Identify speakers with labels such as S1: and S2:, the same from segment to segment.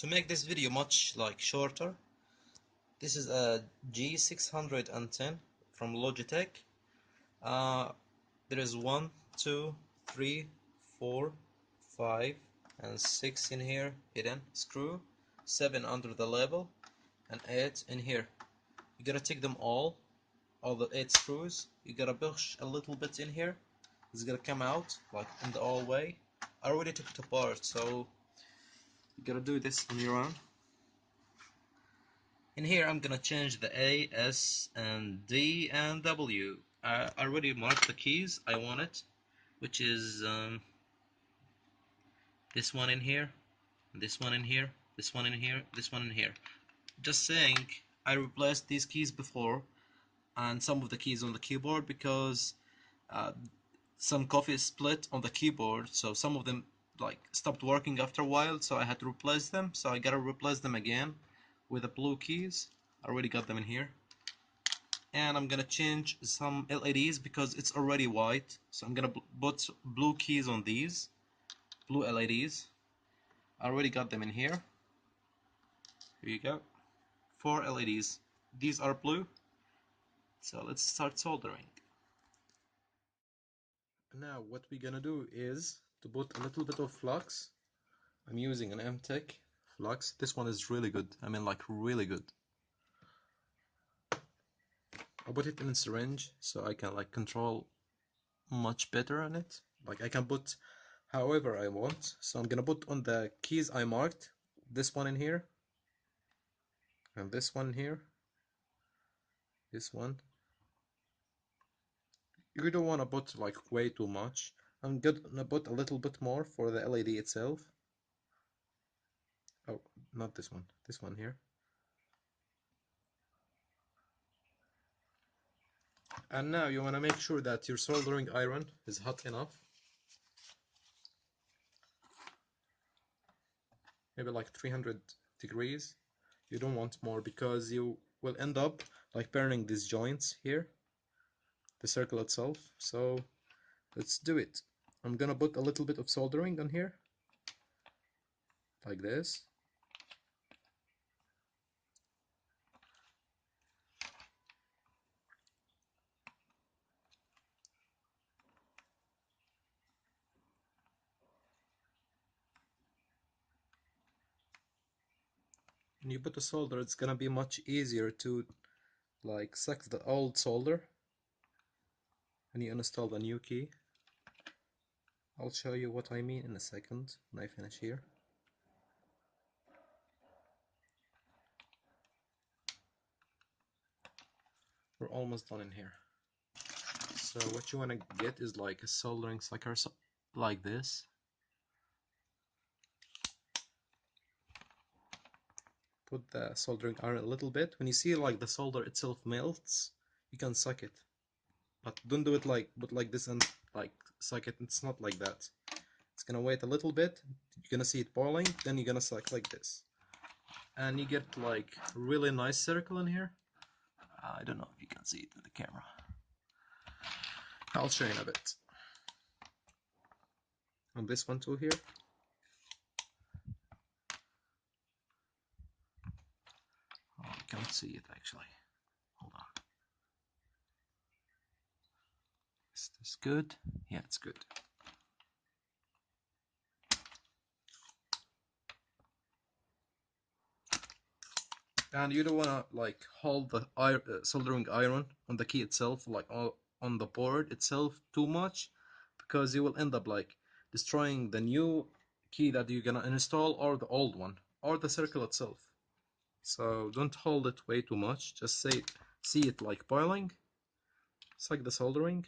S1: To make this video much shorter, this is a G610 from Logitech. There is 1, 2, 3, 4, 5 and 6 in here hidden screw, 7 under the label and 8 in here. You gotta take them all the 8 screws. You gotta push a little bit in here. It's gonna come out like in the all way. I already took it apart, so you gotta do this on your own. In here I'm gonna change the A, S and D and W. I already marked the keys I want it, which is this one in here, this one in here, this one in here, this one in here. Just saying, I replaced these keys before and some of the keys on the keyboard because some coffee split on the keyboard, so some of them stopped working after a while, so I had to replace them. So I gotta replace them again with the blue keys. I already got them in here. And I'm gonna change some LEDs because it's already white, so I'm gonna put blue keys on these blue LEDs. I already got them in here. Here you go, 4 LEDs. These are blue, so let's start soldering. Now what we're gonna do is to put a little bit of flux. I'm using an M-Tech flux. This one is really good. I mean, really good. I'll put it in a syringe so I can control much better on it. I can put however I want. So I'm gonna put on the keys I marked, this one in here and this one here, this one. You don't want to put way too much. I'm gonna put a little bit more for the LED itself. Oh, not this one, this one here. And now you want to make sure that your soldering iron is hot enough. Maybe 300 degrees. You don't want more because you will end up burning these joints here, the circle itself. So let's do it. I'm gonna put a little bit of soldering on here, like this. When you put a solder, it's gonna be much easier to suck the old solder when you install the new key. I'll show you what I mean in a second when I finish here. We're almost done in here. So what you want to get is a soldering sucker like this. Put the soldering iron a little bit. When you see the solder itself melts, you can suck it. But don't do it put like this and suck it. It's not like that. It's gonna wait a little bit. You're gonna see it boiling. Then you're gonna suck like this, and you get really nice circle in here. I don't know if you can see it in the camera. I'll show you in a bit. And this one too here. Oh, I can't see it actually. Hold on. Is this good? Yeah, it's good. And you don't wanna hold the soldering iron on the key itself, on the board itself too much, because you will end up destroying the new key that you're gonna install, or the old one, or the circle itself. So don't hold it way too much. Just see it boiling. Suck the soldering.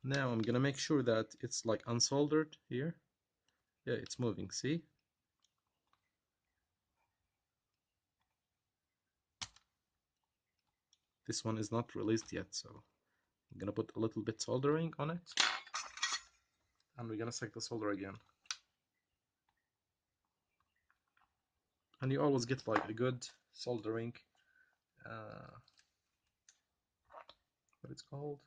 S1: Now I'm gonna make sure that it's unsoldered here. Yeah, it's moving, see? This one is not released yet, so I'm gonna put a little bit soldering on it. And we're gonna select the solder again. And you always get like a good soldering, what it's called?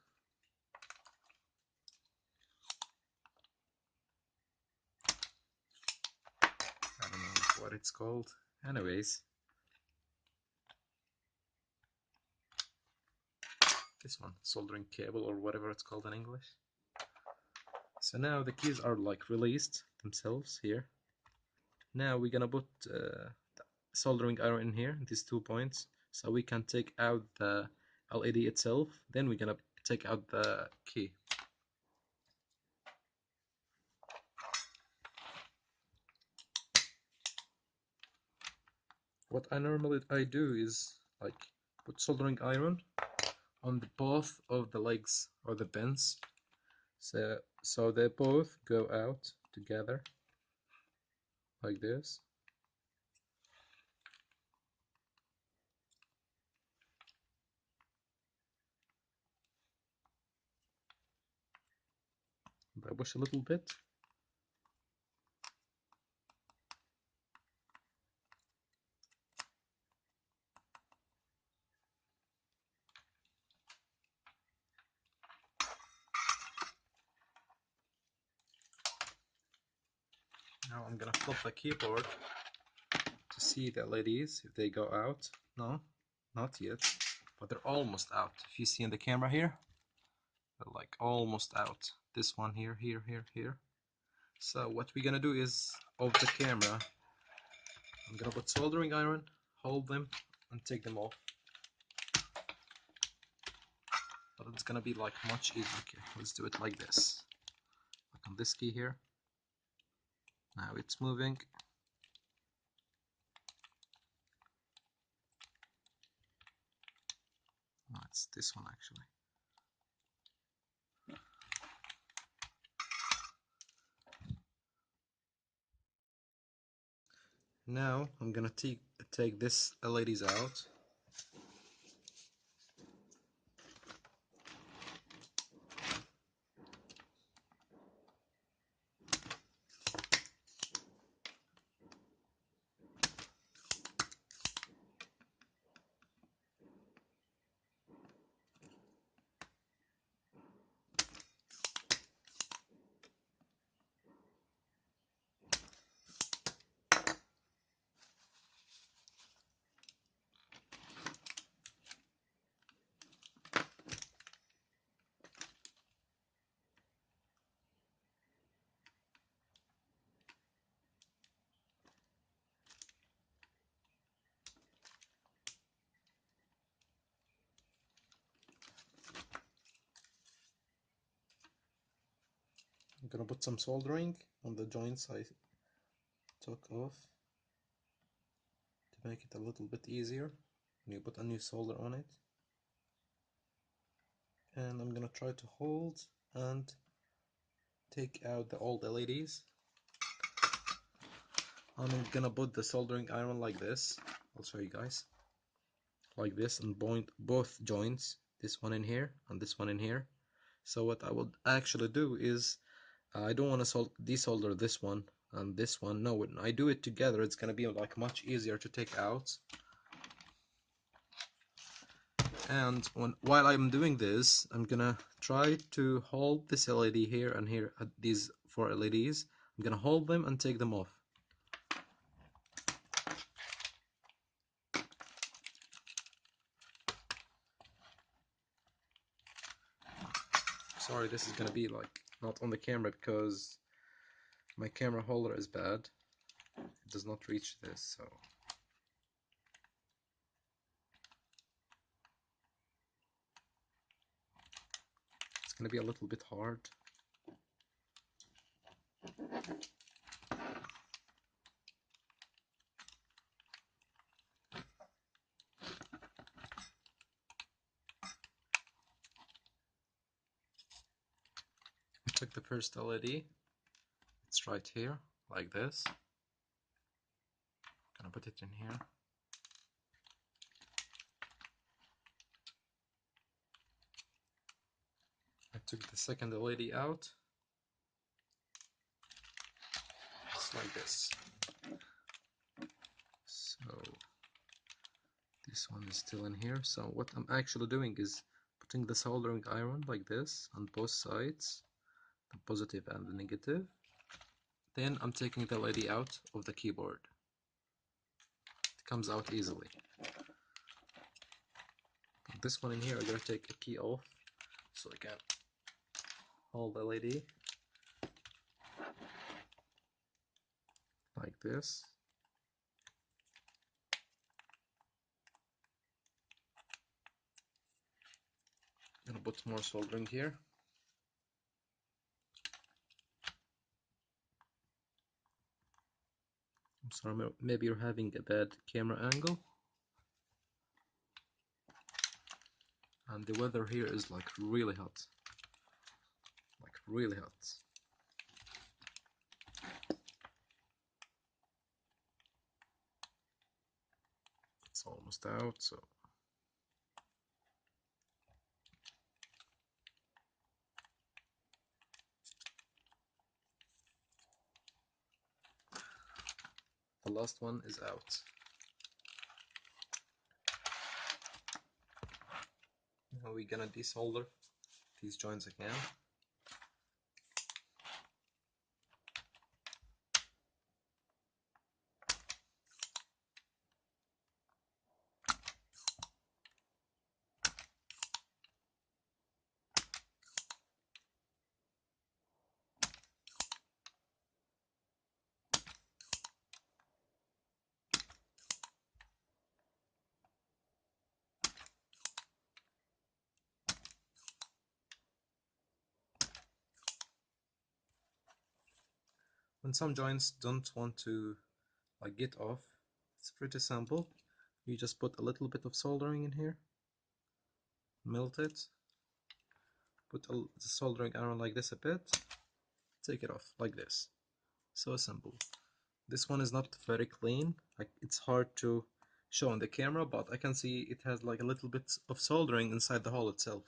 S1: I don't know what it's called. Anyways, this one, soldering cable or whatever it's called in English. So now the keys are like released themselves here. Now we're gonna put soldering iron in here, these 2 points, so we can take out the LED itself. Then we're gonna take out the key. What I normally do is like put soldering iron on the both of the legs or the pins, so they both go out together like this. I push a little bit. Now I'm gonna flip the keyboard to see the LEDs if they go out. No, not yet, but they're almost out. If you see in the camera here, they're like almost out. This one here, here, here, here. So what we're gonna do is, off the camera, I'm gonna put soldering iron, hold them, and take them off. But it's gonna be like much easier. Okay, let's do it like this. Like on this key here. Now it's moving. Oh, it's this one actually. Now I'm gonna take this LEDs out. I'm gonna put some soldering on the joints I took off to make it a little bit easier when you put a new solder on it. And I'm gonna try to hold and take out the old LEDs. I'm gonna put the soldering iron like this. I'll show you guys. Like this, and both joints, this one in here and this one in here. So what I would actually do is, I don't want to desolder this one and this one. No, when I do it together, it's gonna be like much easier to take out. And while I'm doing this, I'm gonna try to hold this LED here and here at these 4 LEDs. I'm gonna hold them and take them off. Sorry, this is gonna be like not on the camera because my camera holder is bad. It does not reach this, so it's gonna be a little bit hard. I took the first LED. It's right here, like this. Gonna put it in here. I took the second LED out. like this. So this one is still in here. So what I'm actually doing is putting the soldering iron like this on both sides, the positive and the negative. Then I'm taking the LED out of the keyboard. It comes out easily. This one in here, I'm gonna take a key off so I can hold the LED like this. I'm gonna put more soldering here. I'm sorry, maybe you're having a bad camera angle. And the weather here is like really hot. Like really hot. It's almost out, so the last one is out. Now we're gonna desolder these joints again. When some joints don't want to like get off, it's pretty simple. You just put a little bit of soldering in here, melt it, put the soldering iron like this a bit, take it off like this. So simple. This one is not very clean, like it's hard to show on the camera, but I can see it has like a little bit of soldering inside the hole itself.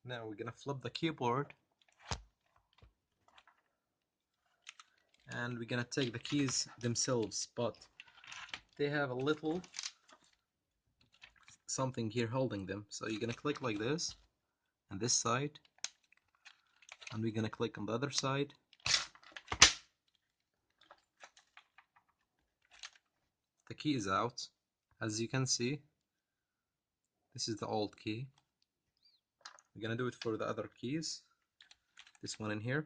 S1: Now we're gonna flip the keyboard and we're gonna take the keys themselves, but they have a little something here holding them. So you're gonna click like this on this side, and we're gonna click on the other side. The key is out. As you can see, this is the old key. We're gonna do it for the other keys. This one in here.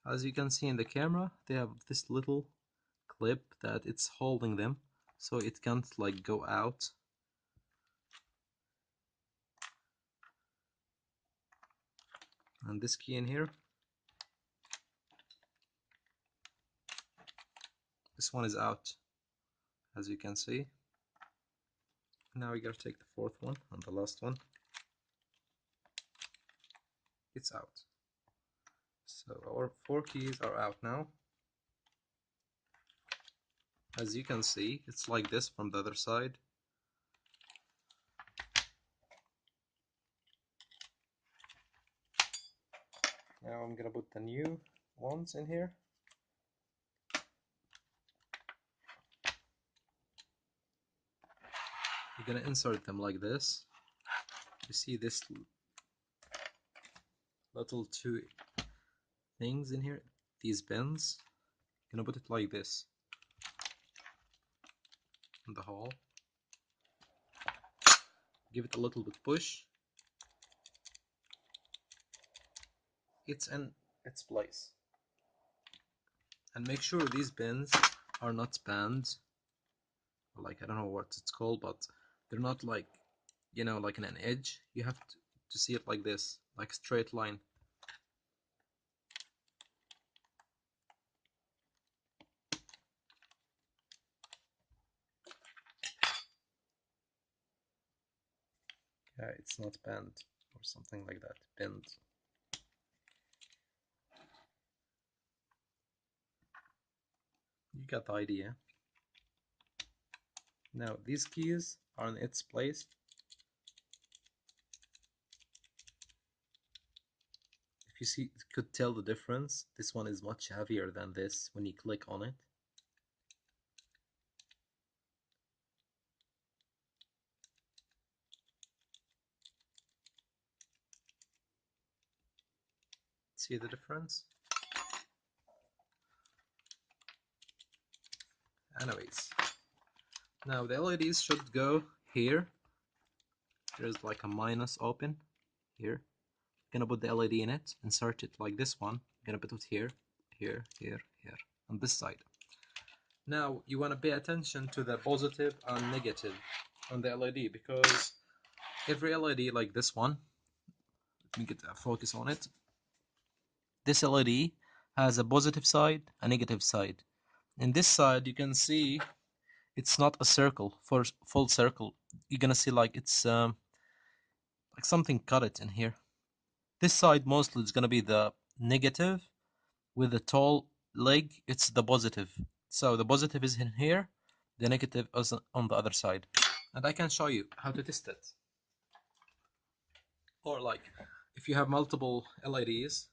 S1: As you can see in the camera, they have this little clip that it's holding them, so it can't like go out. And this key in here, this one is out, as you can see. Now we gotta take the fourth one and the last one. It's out. So our 4 keys are out now. As you can see, it's like this from the other side. Now I'm gonna put the new ones in here. You're gonna insert them like this. You see this little 2 things in here, these pins. You're gonna put it like this in the hole. Give it a little bit push. It's in its place. And make sure these pins are not banned. Like, I don't know what it's called, but they're not like, you know, like in an edge. You have to see it like this, like a straight line. Yeah, it's not bent or something like that. Bent. You got the idea. Now these keys are in its place. If you see, could tell the difference. This one is much heavier than this when you click on it. See the difference? Anyways, now the LEDs should go here. There's like a minus open here. Gonna put the LED in it, insert it like this one. Gonna put it here, here, here, here, on this side. Now you want to pay attention to the positive and negative on the LED, because every LED like this one, let me get a focus on it. This LED has a positive side, a negative side. In this side, you can see it's not a circle, for full circle. You're gonna see like it's like something cut it in here. This side mostly is gonna be the negative, with the tall leg, it's the positive. So the positive is in here, the negative is on the other side. And I can show you how to test it. Or like, if you have multiple LEDs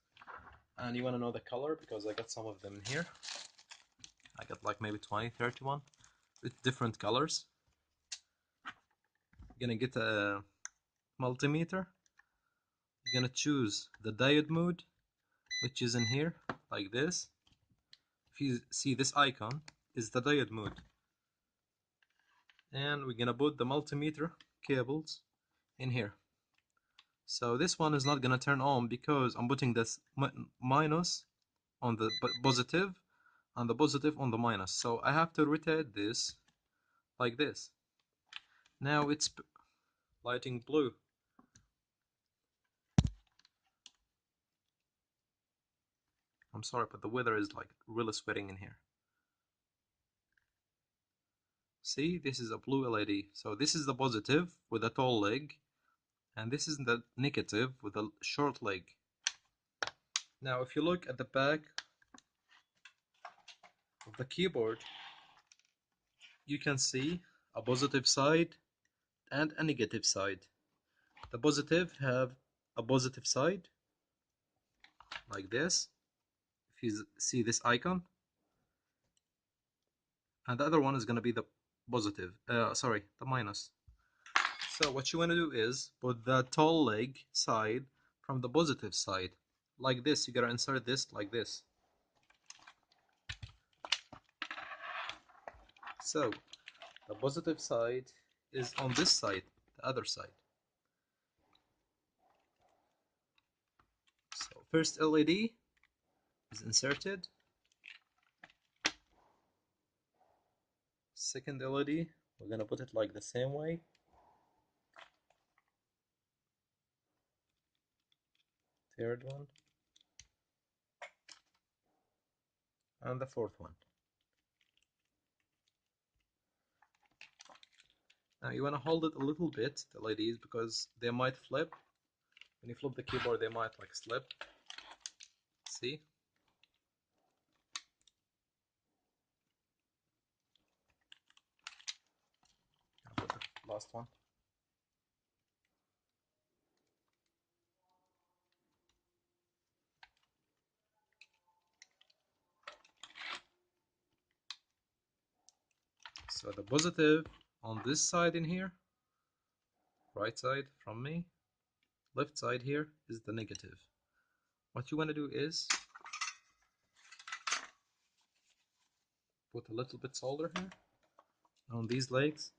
S1: and you want to know the color, because I got some of them in here. I got like maybe 20, 31 with different colors. You're gonna get a multimeter. You're gonna choose the diode mode, which is in here, like this. If you see this icon, is the diode mode. And we're gonna put the multimeter cables in here. So this one is not gonna turn on because I'm putting this minus on the positive and the positive on the minus. So I have to rotate this like this. Now it's lighting blue. I'm sorry, but the weather is like really sweating in here. See, this is a blue LED. So this is the positive with a tall leg, and this is the negative with a short leg. Now if you look at the back of the keyboard, you can see a positive side and a negative side. The positive have a positive side like this, if you see this icon, and the other one is going to be the positive, the minus. So what you want to do is put the tall leg side from the positive side like this. You gotta insert this like this. So the positive side is on this side, the other side. So first LED is inserted. Second LED, we're gonna put it like the same way. Third one. And the fourth one. Now you want to hold it a little bit, the LEDs, because they might flip. When you flip the keyboard, they might like slip. See? I'll put the last one. So the positive on this side in here, right side from me, left side here is the negative. What you want to do is put a little bit solder here on these legs.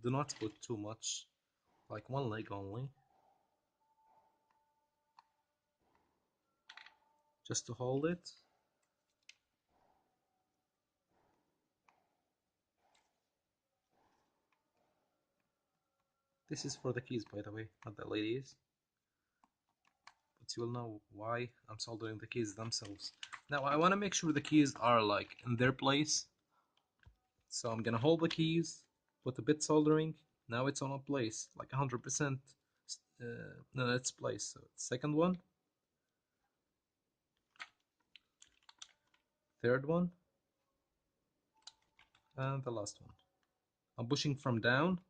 S1: Do not put too much, like one leg only, just to hold it. This is for the keys, by the way, not the LEDs. But you will know why I'm soldering the keys themselves. Now I want to make sure the keys are like in their place. So I'm gonna hold the keys, put a bit soldering. Now it's on a place, like 100% in its place. So second one. third one, and the last one. I'm pushing from down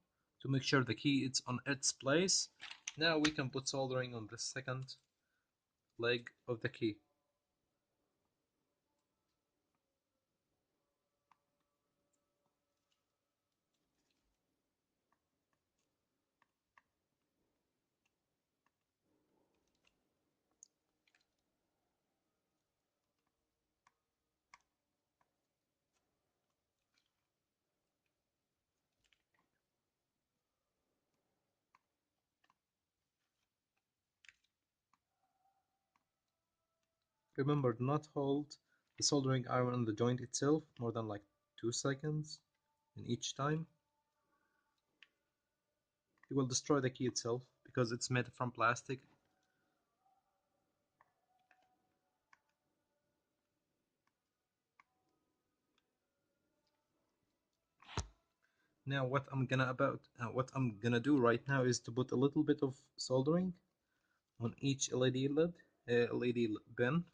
S1: to make sure the key is on its place. Now we can put soldering on the second leg of the key. Remember, do not hold the soldering iron on the joint itself more than like 2 seconds in each time. It will destroy the key itself because it's made from plastic. Now what I'm gonna do right now is to put a little bit of soldering on each LED bin.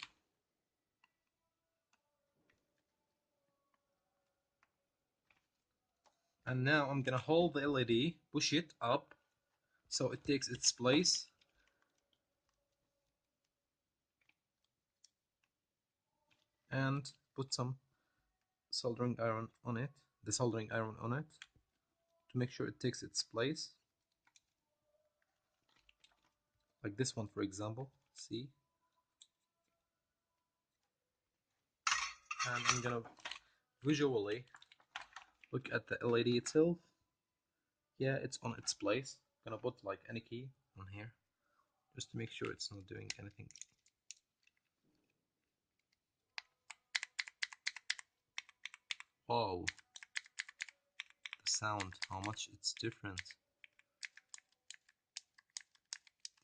S1: And now I'm gonna hold the LED, push it up so it takes its place. And put some soldering iron on it, the soldering iron on it, to make sure it takes its place. Like this one, for example, see? And I'm gonna visually look at the LED itself. Yeah, it's on its place. I'm gonna put like any key on here, just to make sure it's not doing anything. Wow, the sound, how much it's different.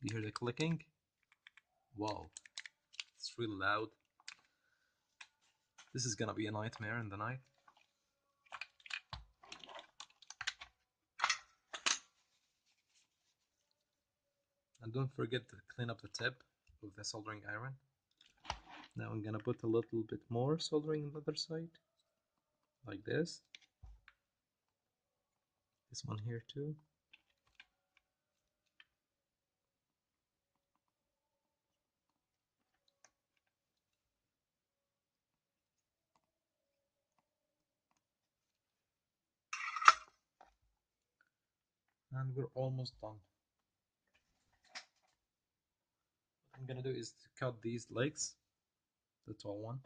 S1: You hear the clicking? Wow, it's really loud. This is gonna be a nightmare in the night. And don't forget to clean up the tip of the soldering iron. Now I'm gonna put a little bit more soldering on the other side, like this. This one here too. And we're almost done. What I'm gonna do is to cut these legs, the tall one.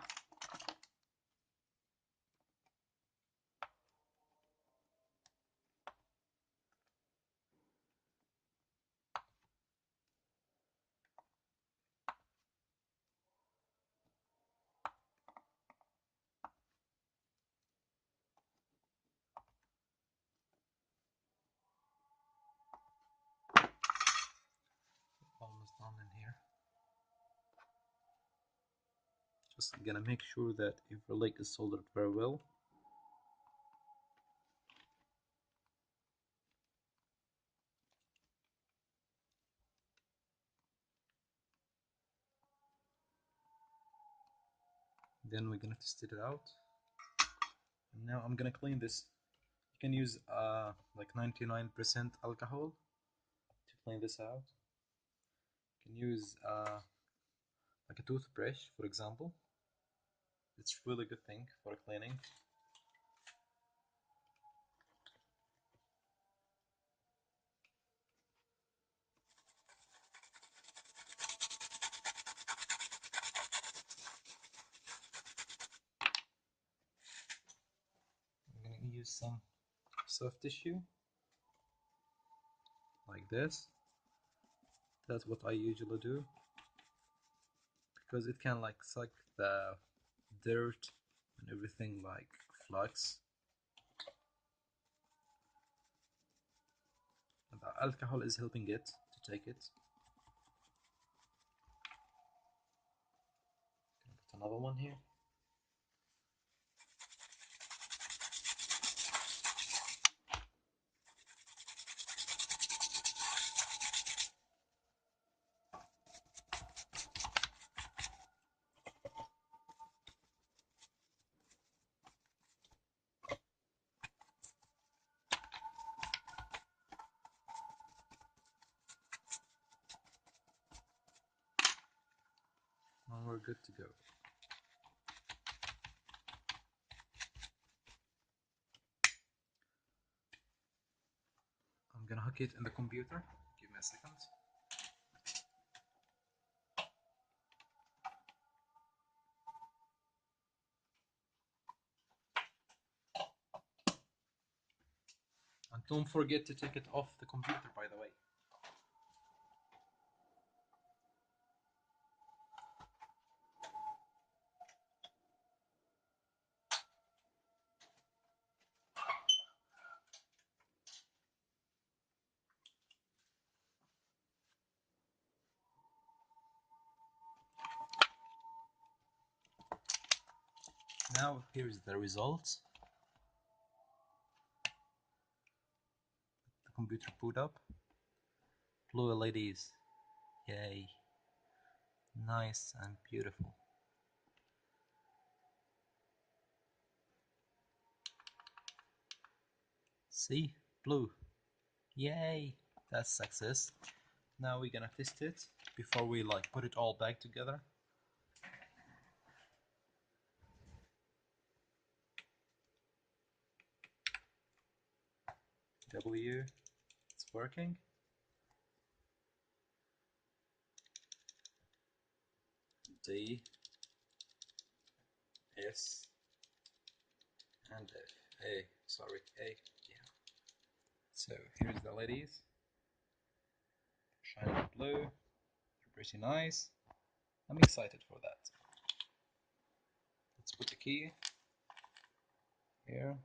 S1: Almost done in here. Just gonna make sure that every leg is soldered very well. Then we're gonna test it out. And now I'm gonna clean this. You can use like 99% alcohol to clean this out. You can use like a toothbrush, for example. It's really good thing for cleaning. I'm gonna use some soft tissue like this. That's what I usually do because it can like suck the dirt and everything like flux. And the alcohol is helping it to take it. Put another one here. we're good to go. I'm gonna hook it in the computer. Give me a second. And don't forget to take it off the computer, by the way. Now here's the results. The computer boot up. Blue LEDs. Yay. Nice and beautiful. See? Blue. Yay. That's success. Now we're gonna test it before we put it all back together. W, it's working. D, S, and F. A, sorry, A, yeah. So here's the LEDs. Shining blue. They're pretty nice. I'm excited for that. Let's put a key here.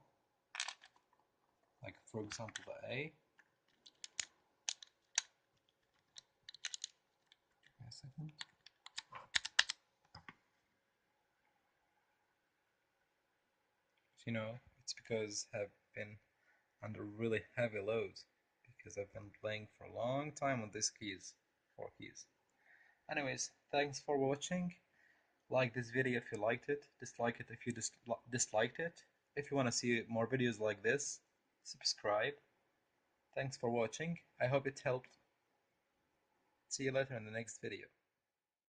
S1: Like for example the A. Give me a second. You know, it's because I've been under really heavy load because I've been playing for a long time on these keys, 4 keys. Anyways, thanks for watching. Like this video if you liked it, dislike it if you disliked it. If you want to see more videos like this, subscribe. Thanks for watching. I hope it helped. See you later in the next video.